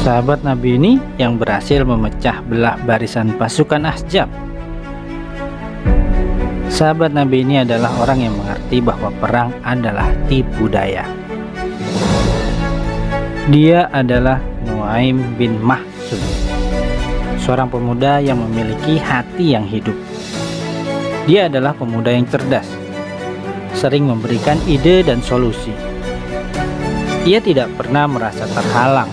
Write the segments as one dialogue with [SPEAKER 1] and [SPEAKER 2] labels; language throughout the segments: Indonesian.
[SPEAKER 1] Sahabat Nabi ini yang berhasil memecah belah barisan pasukan Ahzab. Sahabat Nabi ini adalah orang yang mengerti bahwa perang adalah tipu daya. Dia adalah Nuaim bin Mahsud, seorang pemuda yang memiliki hati yang hidup. Dia adalah pemuda yang cerdas, sering memberikan ide dan solusi. Ia tidak pernah merasa terhalang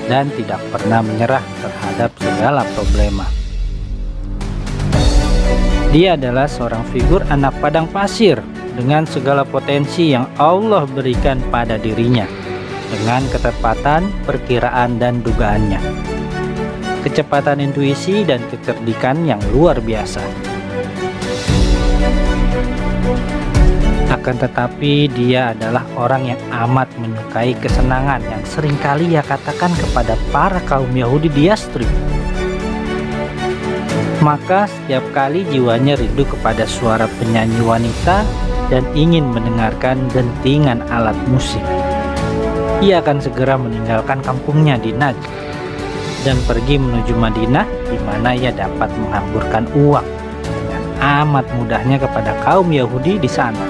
[SPEAKER 1] dan tidak pernah menyerah terhadap segala problema. Dia adalah seorang figur anak padang pasir dengan segala potensi yang Allah berikan pada dirinya, dengan ketepatan, perkiraan, dan dugaannya, kecepatan intuisi, dan kecerdikan yang luar biasa. Akan tetapi dia adalah orang yang amat menyukai kesenangan yang seringkali ia katakan kepada para kaum Yahudi di Yastrib. Maka setiap kali jiwanya rindu kepada suara penyanyi wanita dan ingin mendengarkan dentingan alat musik, ia akan segera meninggalkan kampungnya di Najd dan pergi menuju Madinah, di mana ia dapat menghamburkan uang dengan amat mudahnya kepada kaum Yahudi di sana,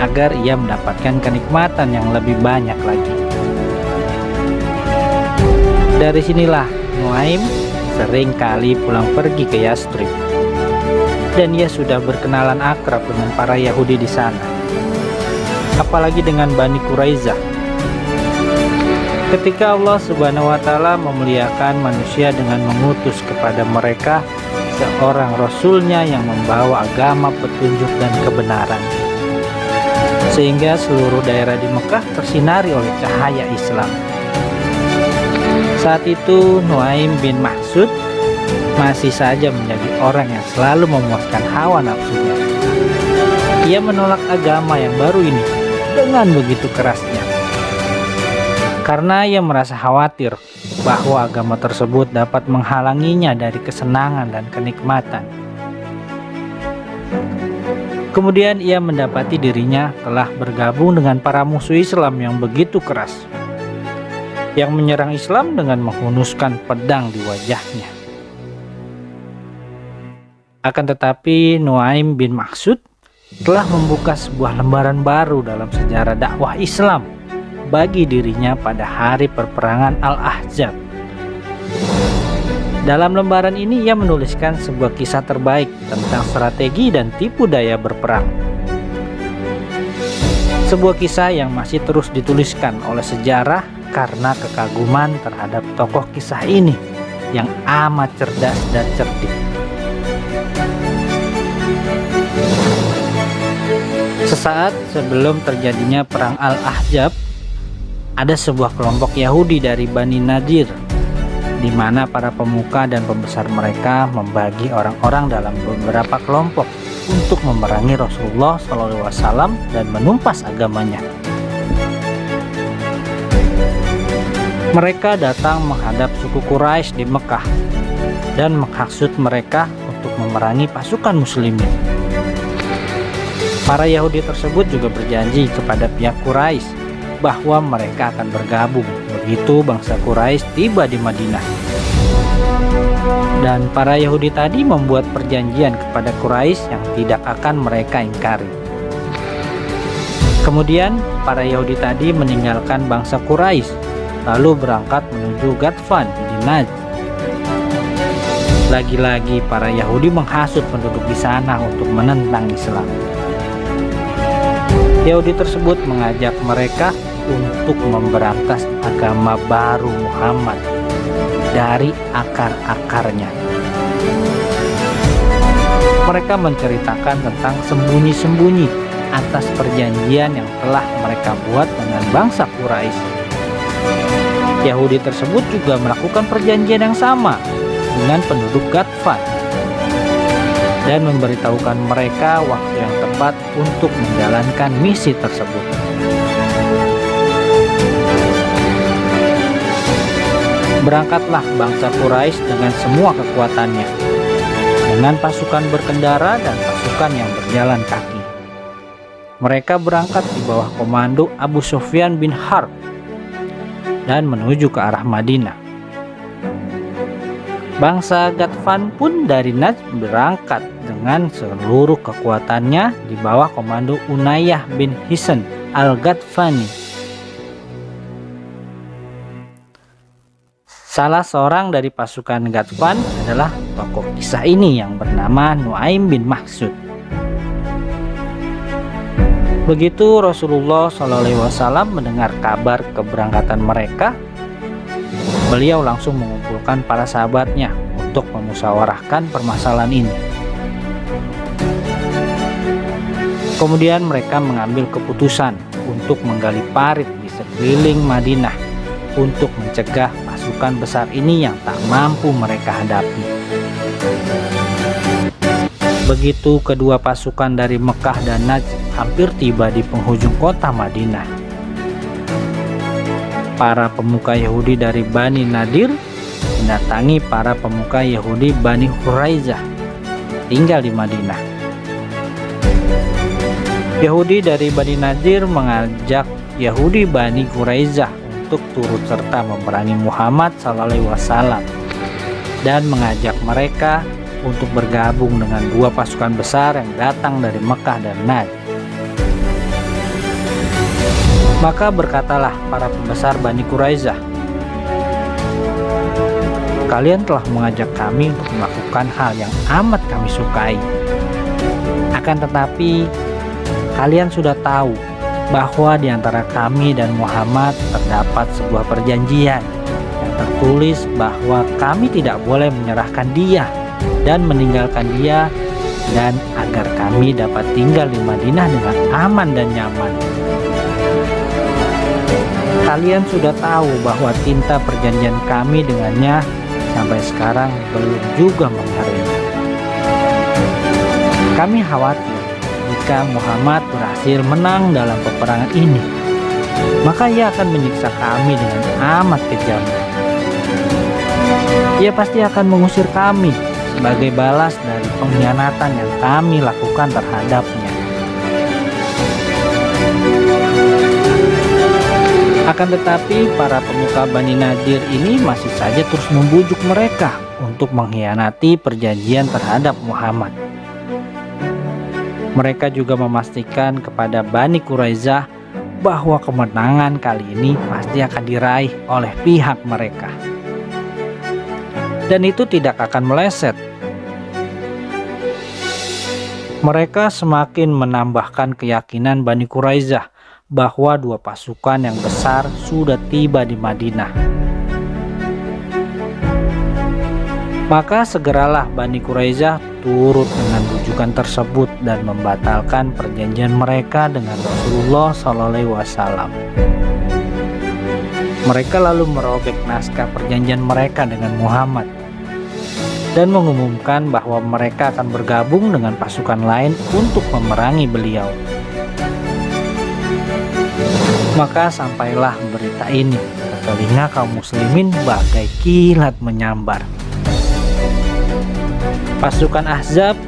[SPEAKER 1] agar ia mendapatkan kenikmatan yang lebih banyak lagi. Dari sinilah Nuaim sering kali pulang pergi ke Yastrib, dan ia sudah berkenalan akrab dengan para Yahudi di sana, apalagi dengan Bani Quraisyah. Ketika Allah Subhanahu wa Ta'ala memuliakan manusia dengan mengutus kepada mereka seorang rasulnya yang membawa agama, petunjuk, dan kebenaran, sehingga seluruh daerah di Mekah tersinari oleh cahaya Islam. Saat itu Nuaim bin Mahsud masih saja menjadi orang yang selalu memuaskan hawa nafsunya. Ia menolak agama yang baru ini dengan begitu kerasnya, karena ia merasa khawatir bahwa agama tersebut dapat menghalanginya dari kesenangan dan kenikmatan. Kemudian ia mendapati dirinya telah bergabung dengan para musuh Islam yang begitu keras, yang menyerang Islam dengan menghunuskan pedang di wajahnya. Akan tetapi Nuaim bin Mahsud telah membuka sebuah lembaran baru dalam sejarah dakwah Islam bagi dirinya pada hari perperangan Al-Ahzab. Dalam lembaran ini ia menuliskan sebuah kisah terbaik tentang strategi dan tipu daya berperang. Sebuah kisah yang masih terus dituliskan oleh sejarah karena kekaguman terhadap tokoh kisah ini yang amat cerdas dan cerdik. Sesaat sebelum terjadinya perang Al-Ahzab, ada sebuah kelompok Yahudi dari Bani Nadir, di mana para pemuka dan pembesar mereka membagi orang-orang dalam beberapa kelompok untuk memerangi Rasulullah SAW dan menumpas agamanya. Mereka datang menghadap suku Quraisy di Mekah dan menghasut mereka untuk memerangi pasukan muslimin. Para Yahudi tersebut juga berjanji kepada pihak Quraisy bahwa mereka akan bergabung begitu bangsa Quraisy tiba di Madinah. Dan para Yahudi tadi membuat perjanjian kepada Quraisy yang tidak akan mereka ingkari. Kemudian para Yahudi tadi meninggalkan bangsa Quraisy lalu berangkat menuju Ghatfan di Najd. Lagi-lagi para Yahudi menghasut penduduk di sana untuk menentang Islam. Yahudi tersebut mengajak mereka untuk memberantas agama baru Muhammad dari akar-akarnya. Mereka menceritakan tentang sembunyi-sembunyi atas perjanjian yang telah mereka buat dengan bangsa Quraisy. Yahudi tersebut juga melakukan perjanjian yang sama dengan penduduk Ghatfan dan memberitahukan mereka waktu yang tepat untuk menjalankan misi tersebut. Berangkatlah bangsa Quraisy dengan semua kekuatannya. dengan pasukan berkendara dan pasukan yang berjalan kaki. Mereka berangkat di bawah komando Abu Sufyan bin Harb dan menuju ke arah Madinah. Bangsa Ghatfan pun dari Najd berangkat dengan seluruh kekuatannya di bawah komando Unayyah bin Hisn al-Ghatfani. Salah seorang dari pasukan Ghatfan adalah tokoh kisah ini yang bernama Nuaim bin Mahsud. Begitu Rasulullah SAW mendengar kabar keberangkatan mereka, beliau langsung mengumpulkan para sahabatnya untuk memusyawarahkan permasalahan ini. Kemudian mereka mengambil keputusan untuk menggali parit di sekeliling Madinah untuk mencegah pasukan besar ini yang tak mampu mereka hadapi. Begitu kedua pasukan dari Mekah dan Najd hampir tiba di penghujung kota Madinah, para pemuka Yahudi dari Bani Nadir mendatangi para pemuka Yahudi Bani Quraisyah tinggal di Madinah. Yahudi dari Bani Nadir mengajak Yahudi Bani Quraisyah untuk turut serta memerangi Muhammad SAW dan mengajak mereka untuk bergabung dengan dua pasukan besar yang datang dari Mekah dan Najd. Maka berkatalah para pembesar Bani Quraisyah, "Kalian telah mengajak kami untuk melakukan hal yang amat kami sukai. Akan tetapi, kalian sudah tahu bahwa di antara kami dan Muhammad terdapat sebuah perjanjian yang tertulis bahwa kami tidak boleh menyerahkan dia dan meninggalkan dia, dan agar kami dapat tinggal di Madinah dengan aman dan nyaman. Kalian sudah tahu bahwa tinta perjanjian kami dengannya sampai sekarang belum juga mengering. Kami khawatir jika Muhammad berhasil menang dalam peperangan ini, maka ia akan menyiksa kami dengan amat kejam. Ia pasti akan mengusir kami sebagai balas dari pengkhianatan yang kami lakukan terhadapnya." Akan tetapi para pemuka Bani Nadir ini masih saja terus membujuk mereka untuk mengkhianati perjanjian terhadap Muhammad. Mereka juga memastikan kepada Bani Quraisyah bahwa kemenangan kali ini pasti akan diraih oleh pihak mereka, dan itu tidak akan meleset. Mereka semakin menambahkan keyakinan Bani Quraisyah bahwa dua pasukan yang besar sudah tiba di Madinah. Maka segeralah Bani Quraisyah turut dengan rujukan tersebut dan membatalkan perjanjian mereka dengan Rasulullah SAW. Mereka lalu merobek naskah perjanjian mereka dengan Muhammad dan mengumumkan bahwa mereka akan bergabung dengan pasukan lain untuk memerangi beliau. Maka sampailah berita ini ke telinga kaum muslimin bagai kilat menyambar. Pasukan Ahzab,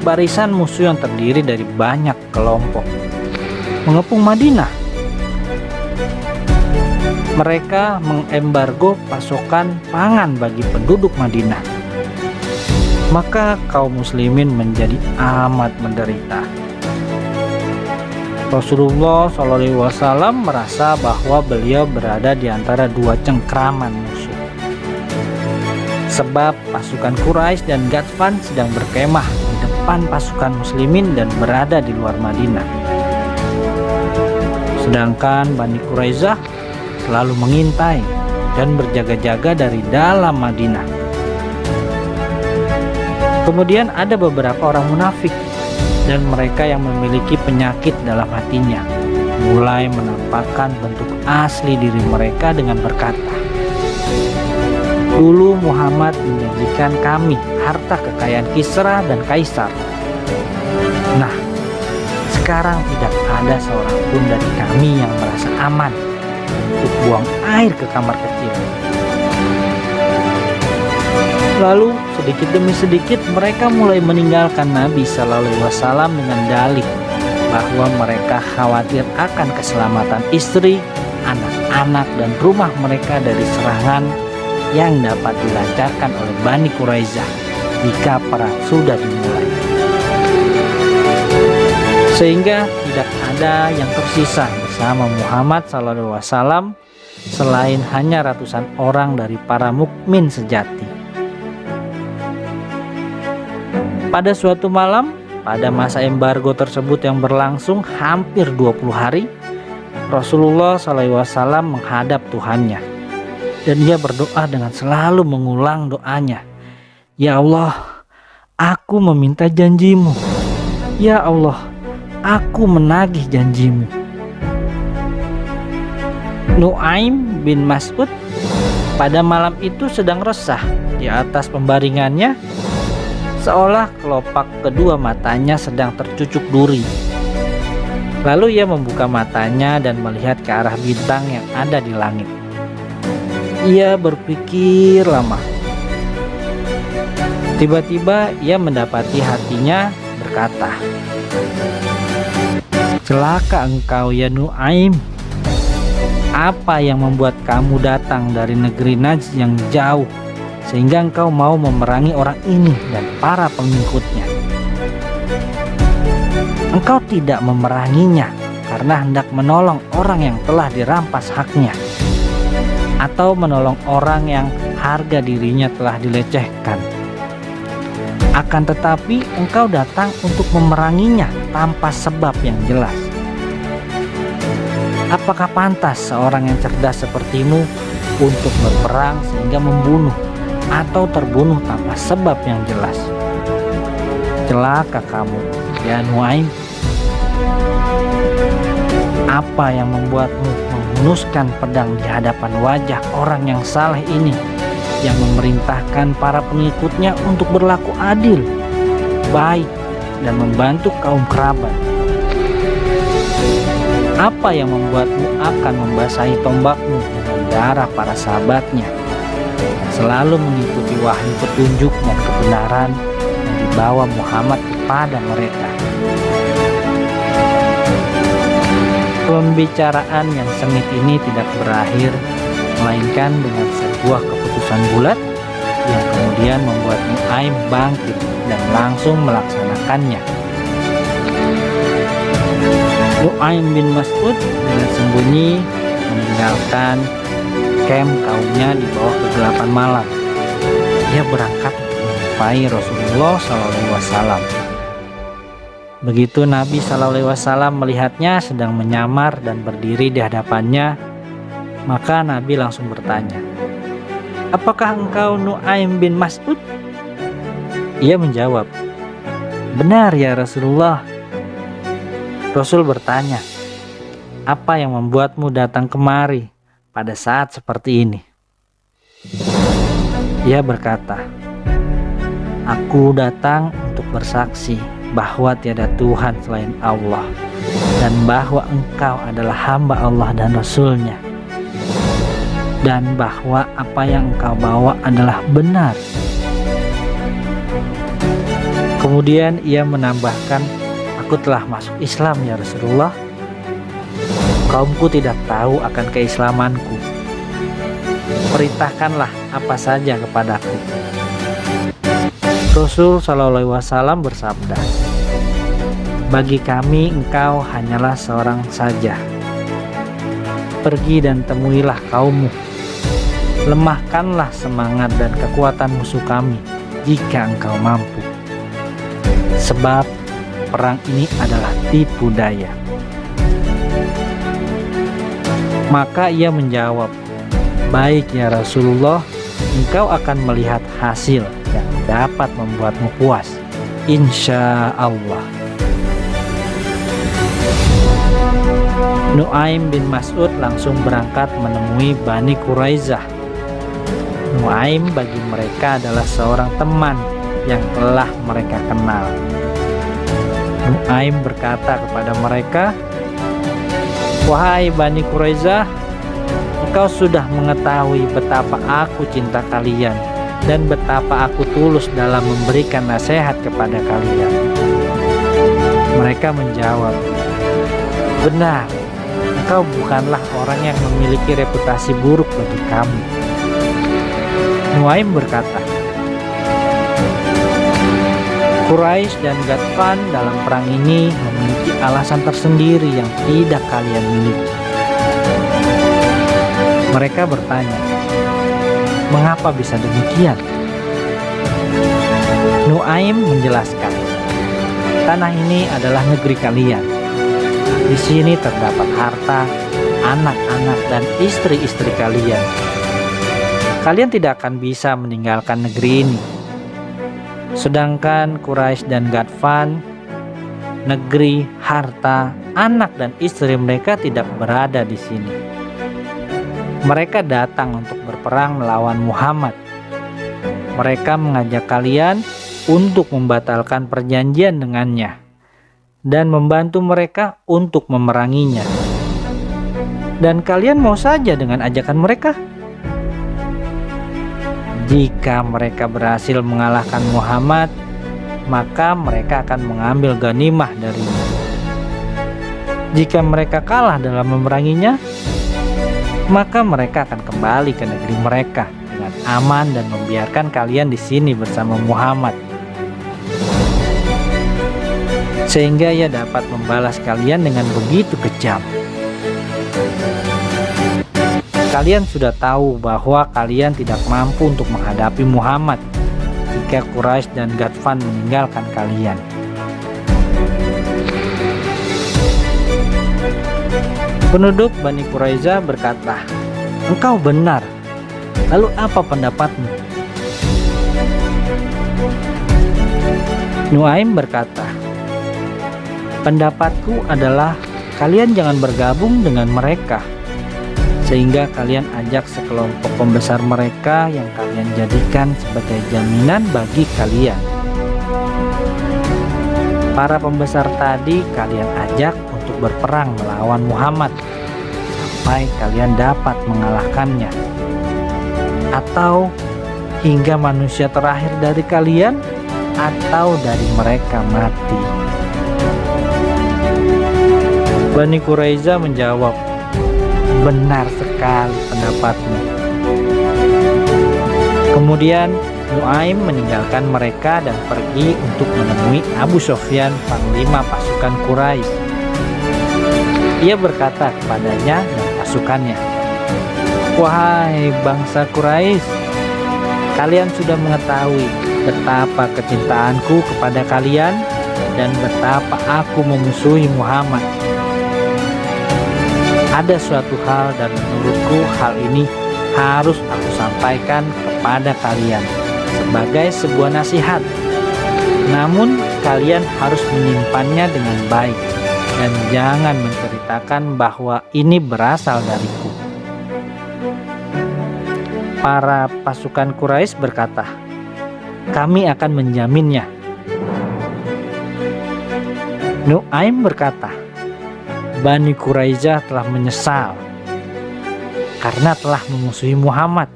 [SPEAKER 1] barisan musuh yang terdiri dari banyak kelompok, mengepung Madinah. Mereka mengembargo pasokan pangan bagi penduduk Madinah. Maka kaum muslimin menjadi amat menderita. Rasulullah SAW merasa bahwa beliau berada di antara dua cengkraman musuh. Sebab pasukan Quraisy dan Ghatfan sedang berkemah di depan pasukan muslimin dan berada di luar Madinah. Sedangkan Bani Quraisyah selalu mengintai dan berjaga-jaga dari dalam Madinah. Kemudian ada beberapa orang munafik dan mereka yang memiliki penyakit dalam hatinya mulai menampakkan bentuk asli diri mereka dengan berkata, "Dulu Muhammad menjanjikan kami harta kekayaan Kisra dan Kaisar. Nah, sekarang tidak ada seorang pun dari kami yang merasa aman untuk buang air ke kamar kecil." Lalu sedikit demi sedikit mereka mulai meninggalkan Nabi Shallallahu Alaihi Wasallam dengan dalih bahwa mereka khawatir akan keselamatan istri, anak-anak, dan rumah mereka dari serangan yang dapat dilancarkan oleh Bani Quraisyah jika perang sudah dimulai. Sehingga tidak ada yang tersisa bersama Muhammad SAW selain hanya ratusan orang dari para mukmin sejati. Pada suatu malam, pada masa embargo tersebut yang berlangsung hampir 20 hari, Rasulullah SAW menghadap Tuhannya. Dan ia berdoa dengan selalu mengulang doanya. Ya Allah, aku meminta janjimu. Ya Allah, aku menagih janjimu. Nu'aim bin Mas'ud pada malam itu sedang resah di atas pembaringannya, seolah kelopak kedua matanya sedang tercucuk duri. Lalu ia membuka matanya dan melihat ke arah bintang yang ada di langit. Ia berpikir lama. Tiba-tiba ia mendapati hatinya berkata, "Celaka engkau ya Nu'aim. Apa yang membuat kamu datang dari negeri Najd yang jauh sehingga engkau mau memerangi orang ini dan para pengikutnya? Engkau tidak memeranginya karena hendak menolong orang yang telah dirampas haknya, atau menolong orang yang harga dirinya telah dilecehkan. Akan tetapi engkau datang untuk memeranginya tanpa sebab yang jelas. Apakah pantas seorang yang cerdas sepertimu untuk berperang sehingga membunuh atau terbunuh tanpa sebab yang jelas? Celaka kamu ya Nu'aim. Apa yang membuatmu menghunuskan pedang di hadapan wajah orang yang saleh ini, yang memerintahkan para pengikutnya untuk berlaku adil, baik, dan membantu kaum kerabat? Apa yang membuatmu akan membasahi tombakmu dengan darah para sahabatnya, selalu mengikuti wahyu petunjuk dan kebenaran yang dibawa Muhammad kepada mereka? Pembicaraan yang sengit ini tidak berakhir, melainkan dengan sebuah keputusan bulat yang kemudian membuat Nu'aim bangkit dan langsung melaksanakannya. Nu'aim bin Mas'ud dengan sembunyi meninggalkan camp kaumnya di bawah kegelapan malam. Ia berangkat menjumpai Rasulullah SAW. Begitu Nabi SAW melihatnya sedang menyamar dan berdiri di hadapannya, maka Nabi langsung bertanya, "Apakah engkau Nu'aim bin Mas'ud?" Ia menjawab, "Benar ya Rasulullah." Rasul bertanya, "Apa yang membuatmu datang kemari pada saat seperti ini?" Ia berkata, "Aku datang untuk bersaksi bahwa tiada Tuhan selain Allah, dan bahwa engkau adalah hamba Allah dan Rasul-Nya, dan bahwa apa yang engkau bawa adalah benar." Kemudian ia menambahkan, "Aku telah masuk Islam ya Rasulullah. Kaumku tidak tahu akan keislamanku. Perintahkanlah apa saja kepadaku." Rasul SAW bersabda, "Bagi kami engkau hanyalah seorang saja. Pergi dan temuilah kaummu. Lemahkanlah semangat dan kekuatan musuh kami jika engkau mampu. Sebab perang ini adalah tipu daya." Maka ia menjawab, "Baik ya Rasulullah, engkau akan melihat hasil yang dapat membuatmu puas, insya Allah." Nu'aim bin Mas'ud langsung berangkat menemui Bani Quraisyah. Nu'aim bagi mereka adalah seorang teman yang telah mereka kenal. Nu'aim berkata kepada mereka, "Wahai Bani Quraisyah, engkau sudah mengetahui betapa aku cinta kalian dan betapa aku tulus dalam memberikan nasihat kepada kalian." Mereka menjawab, "Benar, engkau bukanlah orang yang memiliki reputasi buruk bagi kami." Nuaim berkata, "Quraisy dan Ghatfan dalam perang ini memiliki alasan tersendiri yang tidak kalian miliki." Mereka bertanya, "Mengapa bisa demikian?" Nuaim menjelaskan, "Tanah ini adalah negeri kalian. Di sini terdapat harta, anak-anak, dan istri-istri kalian. Kalian tidak akan bisa meninggalkan negeri ini. Sedangkan Quraisy dan Ghatfan, negeri, harta, anak, dan istri mereka tidak berada di sini. Mereka datang untuk berperang melawan Muhammad. Mereka mengajak kalian untuk membatalkan perjanjian dengannya dan membantu mereka untuk memeranginya. Dan kalian mau saja dengan ajakan mereka? Jika mereka berhasil mengalahkan Muhammad, maka mereka akan mengambil ghanimah darinya. Jika mereka kalah dalam memeranginya, maka mereka akan kembali ke negeri mereka dengan aman dan membiarkan kalian di sini bersama Muhammad, sehingga ia dapat membalas kalian dengan begitu kejam. Kalian sudah tahu bahwa kalian tidak mampu untuk menghadapi Muhammad jika Quraisy dan Ghatfan meninggalkan kalian. Penduduk Bani Quraiza berkata, "Engkau benar. Lalu apa pendapatmu?" Nuaim berkata, "Pendapatku adalah kalian jangan bergabung dengan mereka, sehingga kalian ajak sekelompok pembesar mereka yang kalian jadikan sebagai jaminan bagi kalian. Para pembesar tadi kalian ajak untuk berperang melawan Muhammad sampai kalian dapat mengalahkannya, atau hingga manusia terakhir dari kalian atau dari mereka mati." Bani Quraiza menjawab, "Benar sekali pendapatmu." Kemudian Nuaim meninggalkan mereka dan pergi untuk menemui Abu Sufyan, panglima pasukan Quraisy. Ia berkata kepadanya dan pasukannya, "Wahai bangsa Quraisy, kalian sudah mengetahui betapa kecintaanku kepada kalian dan betapa aku memusuhi Muhammad. Ada suatu hal dan menurutku hal ini harus aku sampaikan kepada kalian sebagai sebuah nasihat. Namun kalian harus menyimpannya dengan baik dan jangan menceritakan bahwa ini berasal dariku." Para pasukan Quraisy berkata, "Kami akan menjaminnya." Nuaim berkata, "Bani Quraiza telah menyesal karena telah memusuhi Muhammad."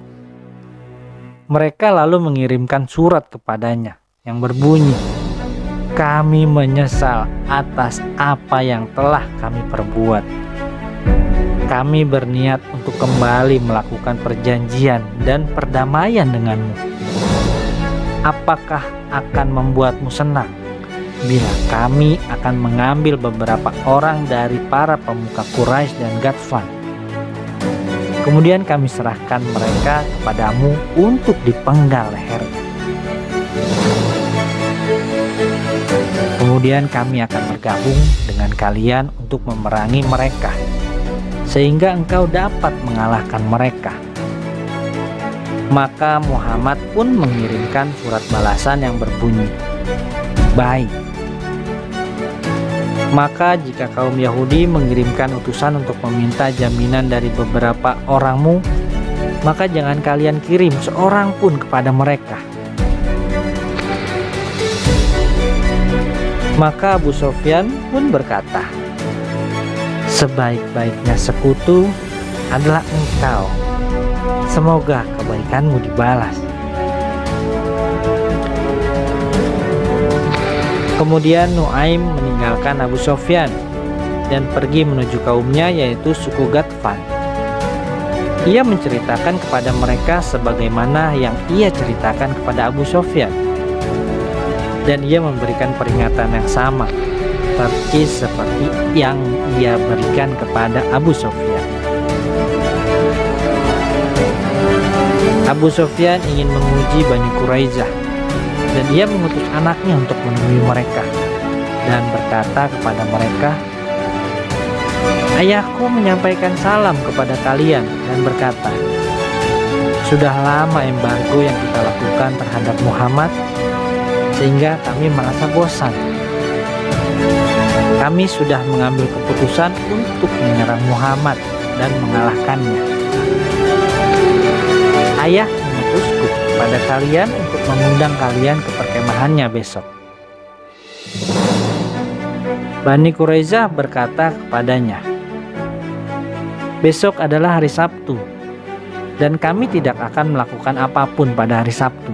[SPEAKER 1] Mereka lalu mengirimkan surat kepadanya yang berbunyi, "Kami menyesal atas apa yang telah kami perbuat. Kami berniat untuk kembali melakukan perjanjian dan perdamaian denganmu. Apakah akan membuatmu senang bila kami akan mengambil beberapa orang dari para pemuka Quraisy dan Ghatfan? Kemudian kami serahkan mereka kepadamu untuk dipenggal lehernya. Kemudian kami akan bergabung dengan kalian untuk memerangi mereka, sehingga engkau dapat mengalahkan mereka." Maka Muhammad pun mengirimkan surat balasan yang berbunyi, "Baik. Maka jika kaum Yahudi mengirimkan utusan untuk meminta jaminan dari beberapa orangmu, maka jangan kalian kirim seorang pun kepada mereka." Maka Abu Sufyan pun berkata, "Sebaik-baiknya sekutu adalah engkau. Semoga kebaikanmu dibalas." Kemudian Nuaim meninggalkan Abu Sofyan dan pergi menuju kaumnya, yaitu suku Ghatfan. Ia menceritakan kepada mereka sebagaimana yang ia ceritakan kepada Abu Sofyan, dan ia memberikan peringatan yang sama persis seperti yang ia berikan kepada Abu Sofyan. Abu Sofyan ingin menguji Bani Quraisyah, dan ia mengutus anaknya untuk menemui mereka dan berkata kepada mereka, "Ayahku menyampaikan salam kepada kalian dan berkata, sudah lama embargo yang kita lakukan terhadap Muhammad sehingga kami merasa bosan. Kami sudah mengambil keputusan untuk menyerang Muhammad dan mengalahkannya. Ayah mengutusku kepada kalian untuk mengundang kalian ke perkemahannya besok." Bani Quraisyah berkata kepadanya, "Besok adalah hari Sabtu, dan kami tidak akan melakukan apapun pada hari Sabtu.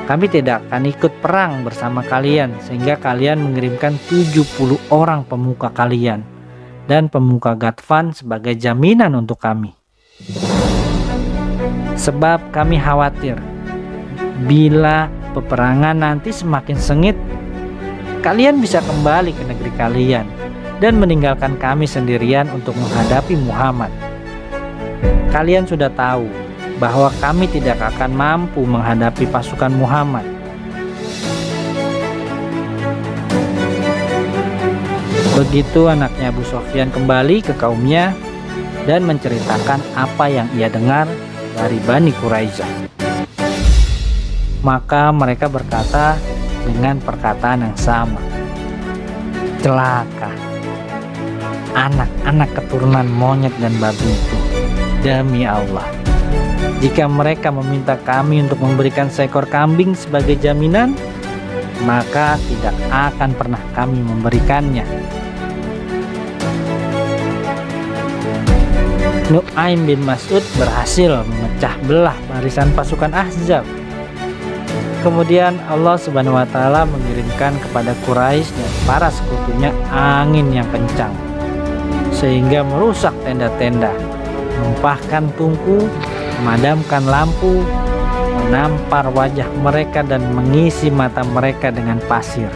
[SPEAKER 1] Kami tidak akan ikut perang bersama kalian sehingga kalian mengirimkan 70 orang pemuka kalian dan pemuka Ghatfan sebagai jaminan untuk kami. Sebab kami khawatir bila peperangan nanti semakin sengit, kalian bisa kembali ke negeri kalian dan meninggalkan kami sendirian untuk menghadapi Muhammad. Kalian sudah tahu bahwa kami tidak akan mampu menghadapi pasukan Muhammad." Begitu anaknya Abu Sofyan kembali ke kaumnya dan menceritakan apa yang ia dengar dari Bani Quraisyah. Maka mereka berkata dengan perkataan yang sama, "Celaka anak-anak keturunan monyet dan babi itu. Demi Allah, jika mereka meminta kami untuk memberikan seekor kambing sebagai jaminan, maka tidak akan pernah kami memberikannya." Nuaim bin Mas'ud berhasil memecah belah barisan pasukan Ahzab. Kemudian Allah Subhanahu wa Ta'ala mengirimkan kepada Quraisy dan para sekutunya angin yang kencang sehingga merusak tenda-tenda, menumpahkan tungku, memadamkan lampu, menampar wajah mereka dan mengisi mata mereka dengan pasir.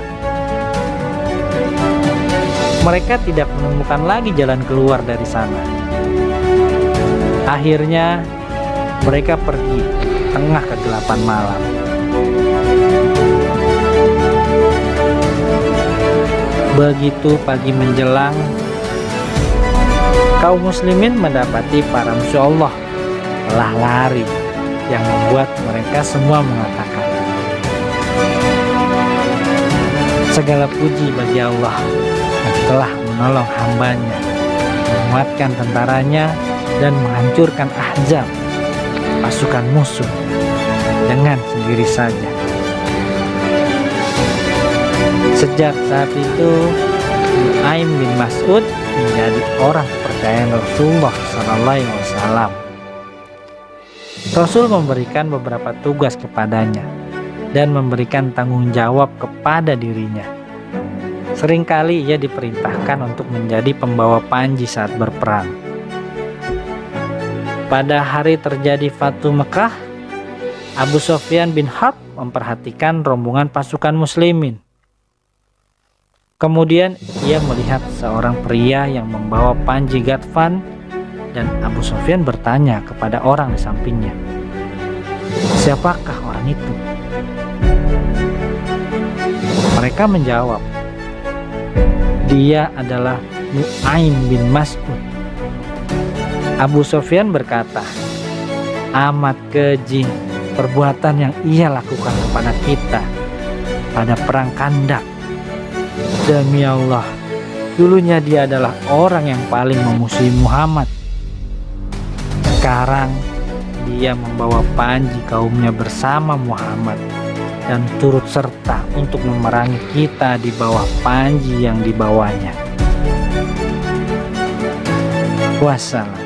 [SPEAKER 1] Mereka tidak menemukan lagi jalan keluar dari sana. Akhirnya mereka pergi di tengah kegelapan malam. Begitu pagi menjelang, kaum muslimin mendapati para musuh Allah telah lari, yang membuat mereka semua mengatakan, "Segala puji bagi Allah yang telah menolong hambanya, menguatkan tentaranya dan menghancurkan Ahzab, pasukan musuh, dengan sendiri saja." Sejak saat itu, Nuaim bin Mas'ud menjadi orang kepercayaan Rasulullah SAW. Rasul memberikan beberapa tugas kepadanya dan memberikan tanggung jawab kepada dirinya. Seringkali ia diperintahkan untuk menjadi pembawa panji saat berperang. Pada hari terjadi Fatu Mekah, Abu Sofyan bin Harb memperhatikan rombongan pasukan muslimin. Kemudian ia melihat seorang pria yang membawa panji Ghatfan, dan Abu Sofyan bertanya kepada orang di sampingnya, "Siapakah orang itu?" Mereka menjawab, "Dia adalah Nuaim bin Mas'ud." Abu Sofyan berkata, "Amat keji perbuatan yang ia lakukan kepada kita pada perang Khandak. Demi Allah, dulunya dia adalah orang yang paling memusuhi Muhammad. Sekarang dia membawa panji kaumnya bersama Muhammad dan turut serta untuk memerangi kita di bawah panji yang dibawanya." Wassalam.